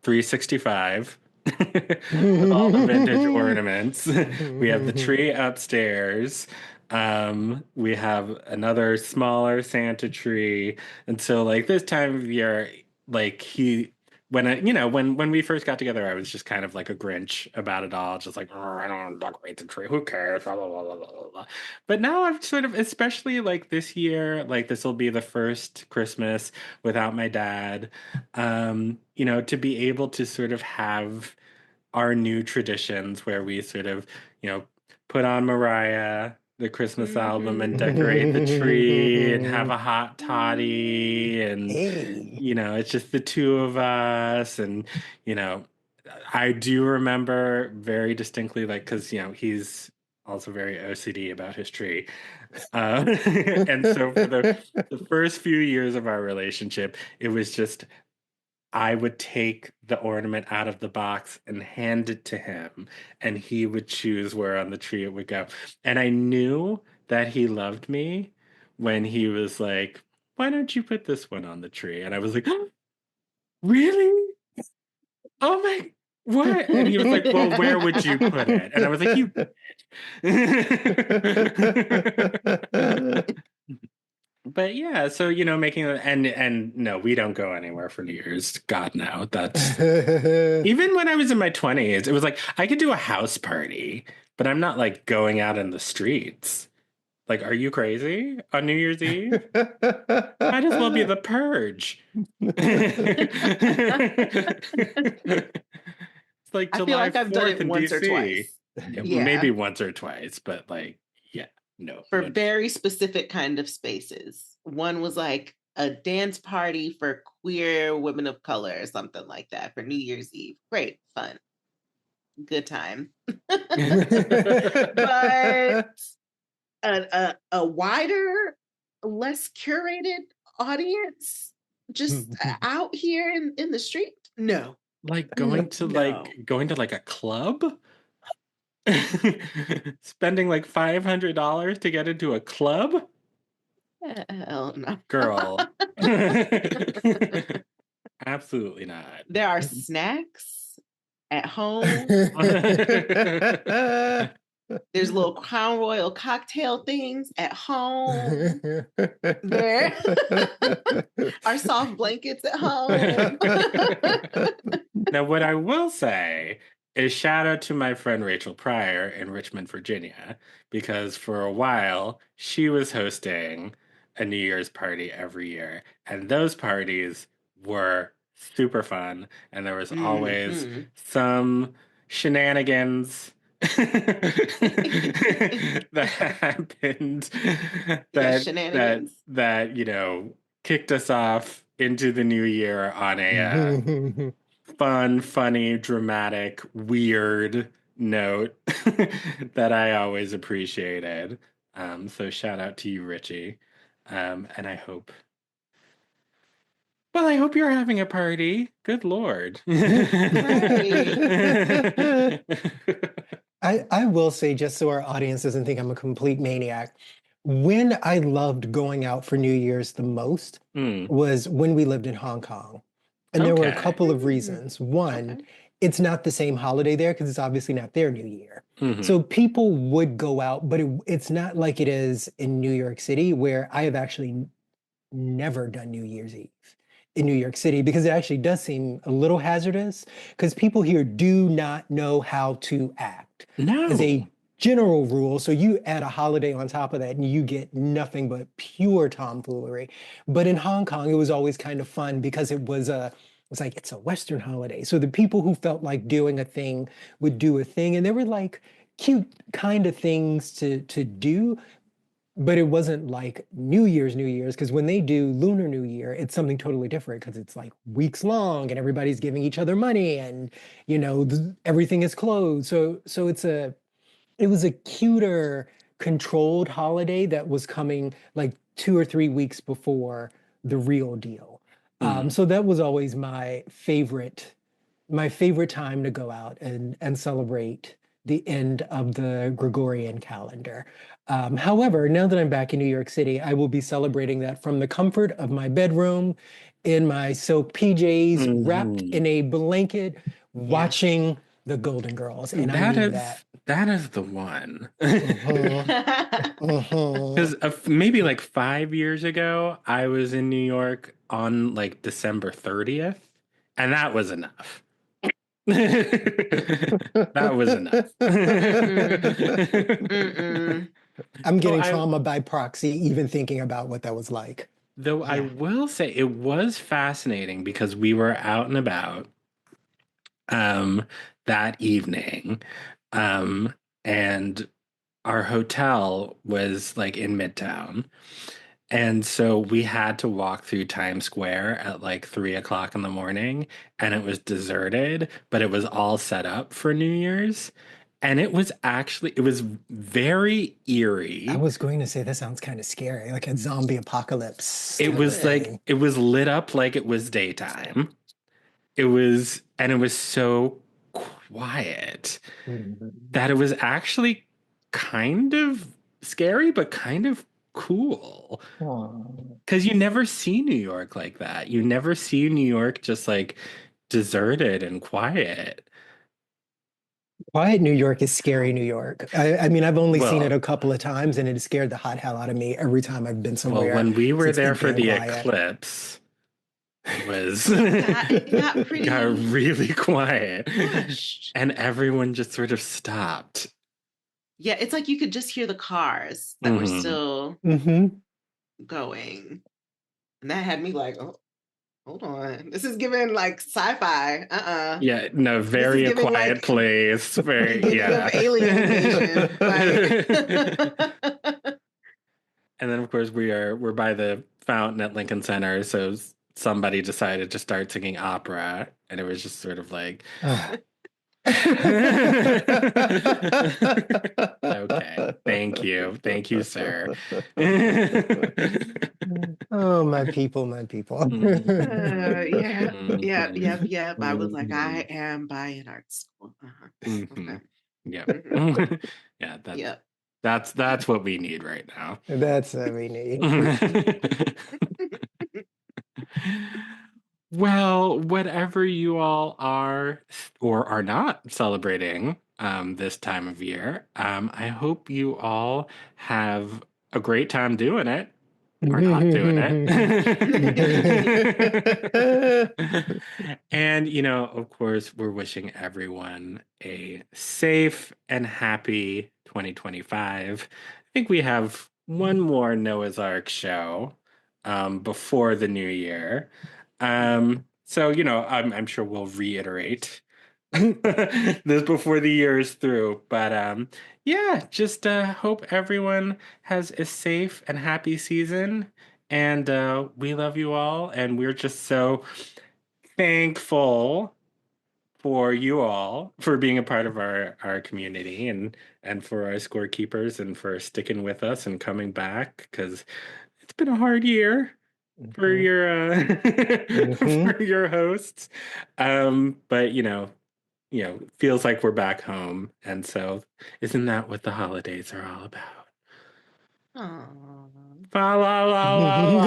A: 365 with all the vintage ornaments. We have the tree upstairs. We have another smaller Santa tree. And so like this time of year, like when when we first got together, I was just kind of like a Grinch about it all, just like, "Oh, I don't decorate the tree. Who cares? Blah, blah, blah, blah, blah, blah." But now I've sort of, especially like this year, like this will be the first Christmas without my dad. To be able to sort of have our new traditions where we sort of, put on Mariah, the Christmas album, and decorate the tree and have a hot toddy. And,
C: Hey.
A: it's just the two of us. And, I do remember very distinctly, like, because, he's also very OCD about his tree. And so for the first few years of our relationship, it was just I would take the ornament out of the box and hand it to him, and he would choose where on the tree it would go. And I knew that he loved me when he was like, "Why don't you put this one on the tree?" And I was like, "Really? Oh my, what?" And he was like, "Well, where would you put it?" And I was like, "You." But yeah, so making and no, we don't go anywhere for New Year's. God no. That's even when I was in my 20s, it was like I could do a house party, but I'm not like going out in the streets. Like, are you crazy on New Year's Eve? Might as well be the purge. It's like
B: I feel
A: July
B: like I've done
A: 4th
B: it
A: in
B: once or
A: DC.
B: twice. Yeah.
A: Maybe once or twice, but like, yeah, no.
B: For very specific kind of spaces. One was like a dance party for queer women of color or something like that for New Year's Eve. Great, fun, good time. But a wider, less curated audience just out here in the street? No.
A: Like going to like a club? Spending like $500 to get into a club?
B: Hell no.
A: Girl. Absolutely not.
B: There are snacks at home. There's little Crown Royal cocktail things at home. There are soft blankets at home.
A: Now, what I will say is shout out to my friend Rachel Pryor in Richmond, Virginia, because for a while she was hosting a New Year's party every year. And those parties were super fun. And there was always some shenanigans that happened that kicked us off into the new year on a fun, funny, dramatic, weird note that I always appreciated. So shout out to you, Richie. And I hope you're having a party. Good Lord.
C: I will say, just so our audience doesn't think I'm a complete maniac, when I loved going out for New Year's the most was when we lived in Hong Kong. And there were a couple of reasons. One, it's not the same holiday there because it's obviously not their New Year. So people would go out, but it's not like it is in New York City, where I have actually never done New Year's Eve in New York City, because it actually does seem a little hazardous, because people here do not know how to act.
A: No.
C: As a general rule. So you add a holiday on top of that and you get nothing but pure tomfoolery. But in Hong Kong, it was always kind of fun because it's a Western holiday. So the people who felt like doing a thing would do a thing. And there were like cute kind of things to do. but it wasn't like New Year's, because when they do Lunar New Year, it's something totally different because it's like weeks long and everybody's giving each other money and everything is closed. So it was a cuter, controlled holiday that was coming like 2 or 3 weeks before the real deal. So that was always my favorite time to go out and celebrate the end of the Gregorian calendar. However, now that I'm back in New York City, I will be celebrating that from the comfort of my bedroom in my silk PJs, wrapped in a blanket, watching the Golden Girls. And I mean that.
A: That is the one.
C: Uh-huh.
A: Because maybe like 5 years ago, I was in New York on like December 30th, and that was enough. That was enough.
C: I'm getting trauma by proxy, even thinking about what that was like.
A: Though I will say it was fascinating because we were out and about that evening. And our hotel was like in Midtown. And so we had to walk through Times Square at like 3 o'clock in the morning, and it was deserted, but it was all set up for New Year's. And it was very eerie.
C: I was going to say that sounds kind of scary, like a zombie apocalypse.
A: It was like it was lit up like it was daytime. It was so quiet that it was actually kind of scary, but kind of cool. Because you never see New York like that. You never see New York just like deserted and quiet.
C: Quiet New York is scary New York. I mean, I've only seen it a couple of times, and it scared the hot hell out of me every time I've been somewhere.
A: Well, when we were there for the eclipse, it was got really quiet. Gosh. And everyone just sort of stopped.
B: Yeah, it's like you could just hear the cars that were still going. And that had me like, oh, hold on. This is giving like sci-fi.
A: Yeah, no, very a quiet like, place. Very, yeah.
B: Alien invasion.
A: And then of course we're by the fountain at Lincoln Center, so somebody decided to start singing opera, and it was just sort of like okay, thank you, sir.
C: Oh, my people.
B: Yeah. I was like, I am buying art school. Okay.
A: Yeah. That's what we need right now.
C: That's what we need.
A: Well, whatever you all are or are not celebrating this time of year, I hope you all have a great time doing it or not doing it. And, of course, we're wishing everyone a safe and happy 2025. I think we have one more Noah's Ark show before the new year. So, I'm sure we'll reiterate this before the year is through. But just hope everyone has a safe and happy season. And we love you all. And we're just so thankful for you all for being a part of our community and for our scorekeepers and for sticking with us and coming back, because it's been a hard year for your for your hosts, but feels like we're back home, and so isn't that what the holidays are all about? Fa la la la la.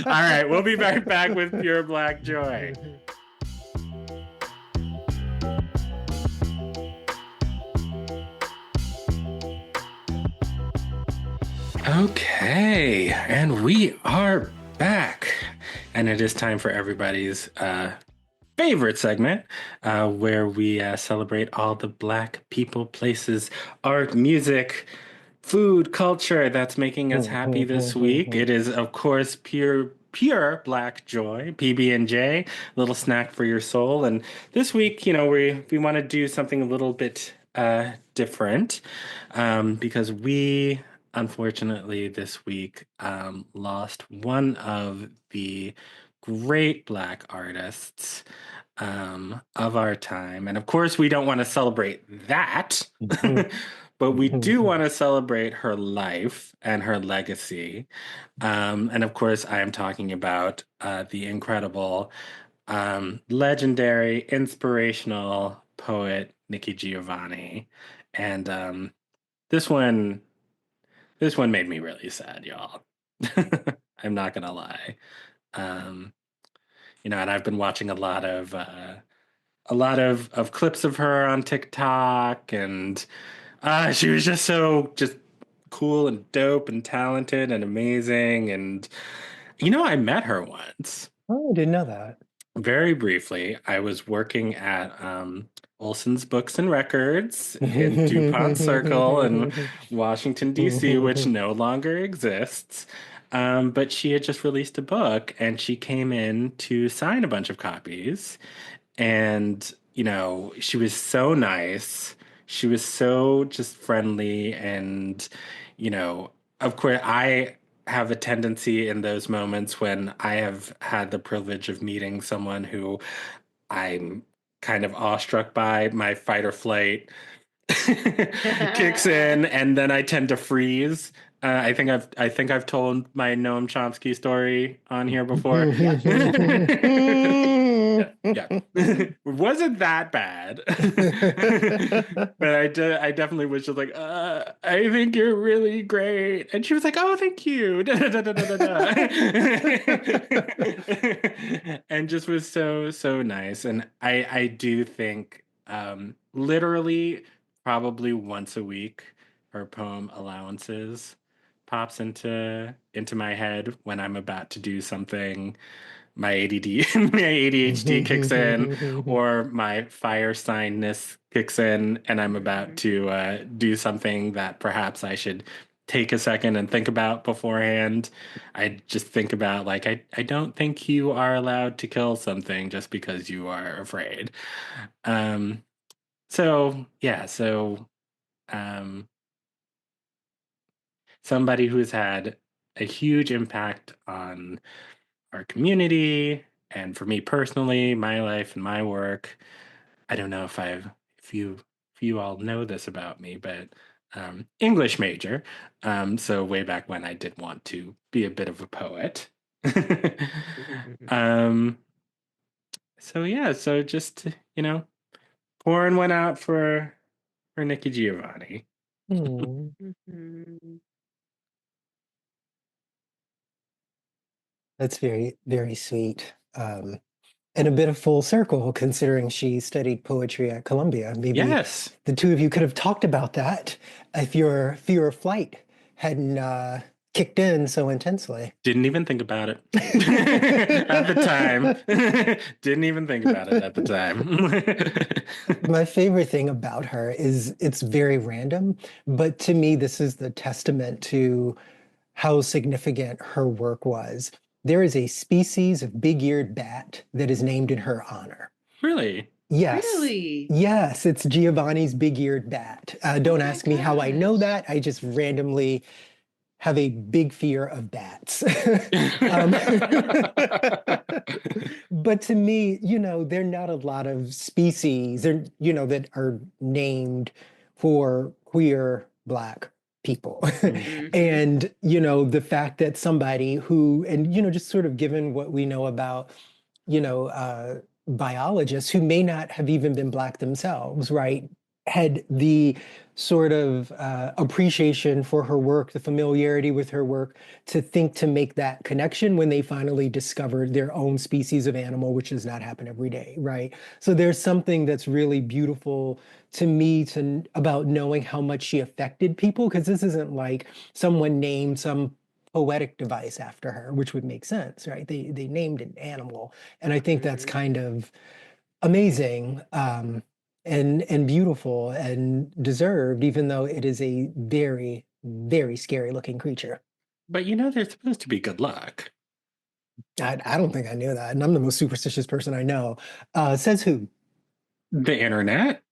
A: All right, we'll be right back with Pure Black Joy. Okay, and we are back, and it is time for everybody's favorite segment, where we celebrate all the Black people, places, art, music, food, culture that's making us happy this week. It is, of course, pure Black joy, PB&J, little snack for your soul. And this week, we want to do something a little bit different because we, unfortunately, this week lost one of the great Black artists of our time. And of course, we don't want to celebrate that, but we do want to celebrate her life and her legacy. And of course, I am talking about the incredible, legendary, inspirational poet Nikki Giovanni. And this one, this one made me really sad, y'all. I'm not gonna lie. Um, and I've been watching a lot of clips of her on TikTok, and she was just cool and dope and talented and amazing. And I met her once.
C: Oh, I didn't know that.
A: Very briefly. I was working at Olson's Books and Records in DuPont Circle in Washington, D.C., which no longer exists. But she had just released a book and she came in to sign a bunch of copies. And, she was so nice. She was so just friendly. And, of course, I have a tendency in those moments when I have had the privilege of meeting someone who I'm kind of awestruck by, my fight or flight kicks in, and then I tend to freeze. I think I've told my Noam Chomsky story on here before. Yeah. It wasn't that bad. But I definitely was just like, I think you're really great. And she was like, oh, thank you. And just was so, so nice. And I do think literally probably once a week her poem Allowances pops into my head when I'm about to do something. My ADD, my ADHD kicks in, or my fire signness kicks in, and I'm about to do something that perhaps I should take a second and think about beforehand. I just think about like I don't think you are allowed to kill something just because you are afraid. Um, so yeah, so um, somebody who's had a huge impact on our community and for me personally, my life and my work. I don't know if you all know this about me, but English major. So way back when I did want to be a bit of a poet. um, so yeah, so just pouring one out for Nikki Giovanni.
C: That's very, very sweet. And a bit of full circle, considering she studied poetry at Columbia. Maybe
A: Yes.
C: the two of you could have talked about that if your fear of flight hadn't kicked in so intensely.
A: Didn't even think about it at the time. Didn't even think about it at the time.
C: My favorite thing about her is it's very random, but to me, this is the testament to how significant her work was. There is a species of big-eared bat that is named in her honor.
A: Really?
C: Yes.
B: Really?
C: Yes, it's Giovanni's big-eared bat. Don't ask me how I know that. I just randomly have a big fear of bats. But to me, there are not a lot of species, that are named for queer Black people. And, the fact that somebody who, and, just sort of given what we know about, biologists who may not have even been Black themselves, right, had the sort of appreciation for her work, the familiarity with her work, to think to make that connection when they finally discovered their own species of animal, which does not happen every day, right? So there's something that's really beautiful to me about knowing how much she affected people, because this isn't like someone named some poetic device after her, which would make sense, right? They named an animal, and I think that's kind of amazing. And beautiful and deserved, even though it is a very, very scary looking creature.
A: But they're supposed to be good luck.
C: I don't think I knew that, and I'm the most superstitious person I know. Says who?
A: The internet.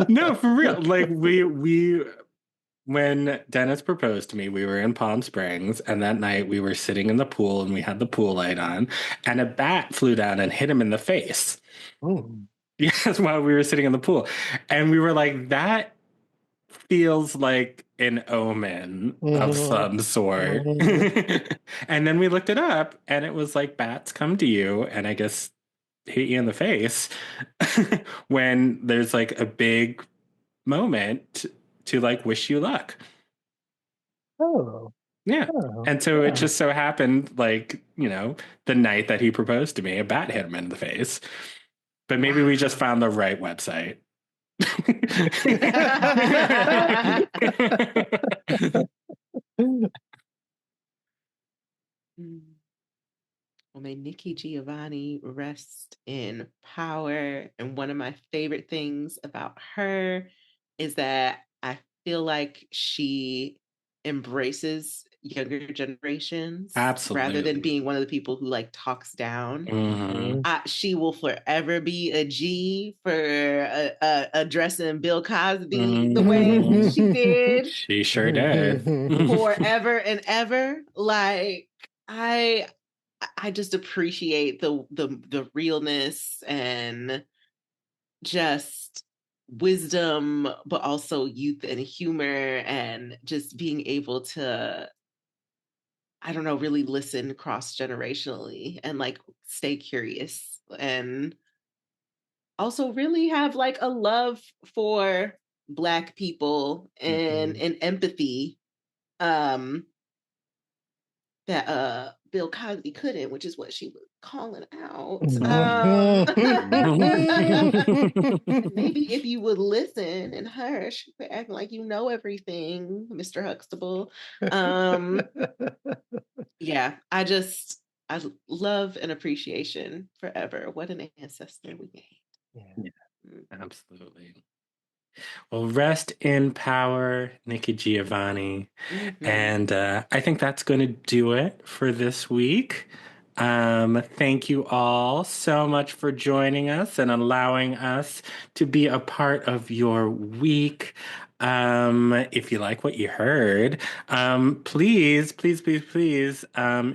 A: No, for real. Like we when Dennis proposed to me, we were in Palm Springs, and that night we were sitting in the pool and we had the pool light on, and a bat flew down and hit him in the face.
C: Oh.
A: Yes, while we were sitting in the pool. And we were like, that feels like an omen of some sort. And then we looked it up, and it was like bats come to you and I guess hit you in the face when there's like a big moment to like wish you luck.
C: Oh.
A: Yeah.
C: Oh,
A: And so
C: yeah.
A: it just so happened, like, the night that he proposed to me, a bat hit him in the face. But maybe we just found the right website.
B: Well, may Nikki Giovanni rest in power. And one of my favorite things about her is that I feel like she embraces younger generations.
A: Absolutely.
B: Rather than being one of the people who like talks down.
A: Mm-hmm.
B: She will forever be a G for addressing Bill Cosby the way she did.
A: She sure did.
B: Forever and ever. Like, I just appreciate the realness and just wisdom, but also youth and humor, and just being able to, I don't know, really listen cross-generationally and like stay curious, and also really have like a love for Black people and empathy that Bill Cosby couldn't, which is what she was calling out. Maybe if you would listen and hush, quit acting like you know everything, Mr. Huxtable. Yeah, I love and appreciation forever. What an ancestor we gained.
A: Yeah, absolutely. Well, rest in power, Nikki Giovanni. And I think that's going to do it for this week. Thank you all so much for joining us and allowing us to be a part of your week. If you like what you heard, please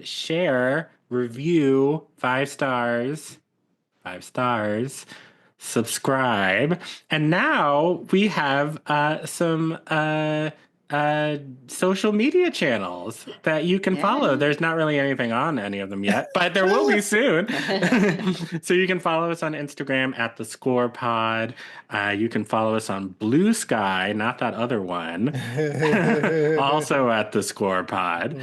A: share, review, 5 stars, subscribe. And now we have some social media channels that you can follow. There's not really anything on any of them yet, but there will be soon. So you can follow us on Instagram at the Score Pod. You can follow us on Blue Sky, not that other one, also at the Score Pod.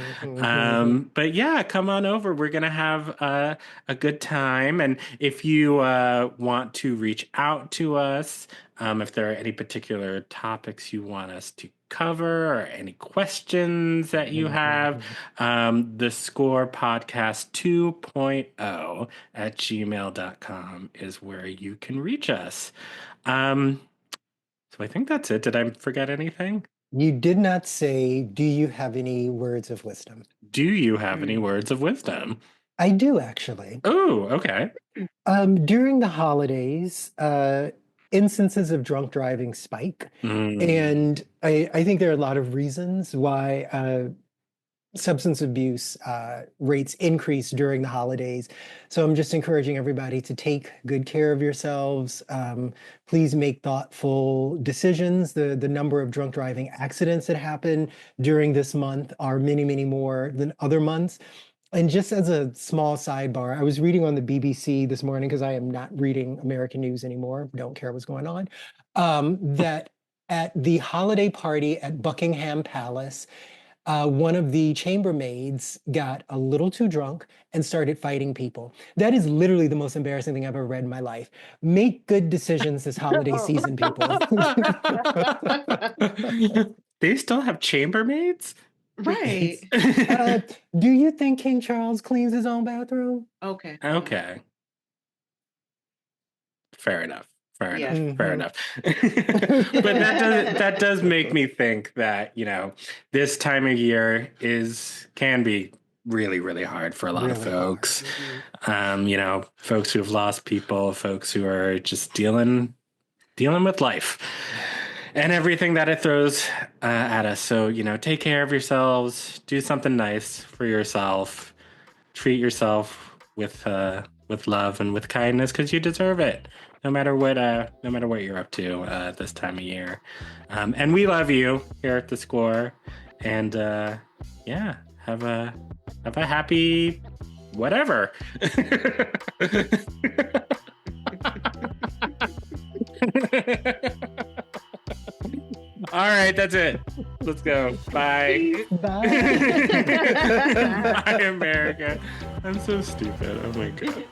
A: But yeah, come on over. We're gonna have a good time. And if you want to reach out to us, if there are any particular topics you want us to cover or any questions that you have, the Score Podcast 2.0 at gmail.com is where you can reach us. So I think that's it. Did I forget anything?
C: You did not say, do you have any words of wisdom?
A: Do you have any words of wisdom?
C: I do, actually.
A: Oh, okay.
C: During the holidays, instances of drunk driving spike. And I think there are a lot of reasons why substance abuse rates increase during the holidays. So I'm just encouraging everybody to take good care of yourselves. Please make thoughtful decisions. The number of drunk driving accidents that happen during this month are many, many more than other months. And just as a small sidebar, I was reading on the BBC this morning, because I am not reading American news anymore, don't care what's going on, that at the holiday party at Buckingham Palace, one of the chambermaids got a little too drunk and started fighting people. That is literally the most embarrassing thing I've ever read in my life. Make good decisions this holiday season, people.
A: They still have chambermaids?
B: Right.
C: Do you think King Charles cleans his own bathroom?
A: Okay. Fair enough. Fair enough. But that does make me think that, this time of year can be really, really hard for a lot of
C: Really
A: folks.
C: hard.
A: You know, folks who have lost people, folks who are just dealing with life and everything that it throws at us. So, you know, take care of yourselves, do something nice for yourself, treat yourself with love and with kindness, because you deserve it. No matter what you're up to this time of year. And we love you here at The Score. And yeah, have a happy whatever. All right, that's it. Let's go. Bye.
C: Bye.
A: Bye, America. I'm so stupid. Oh my God.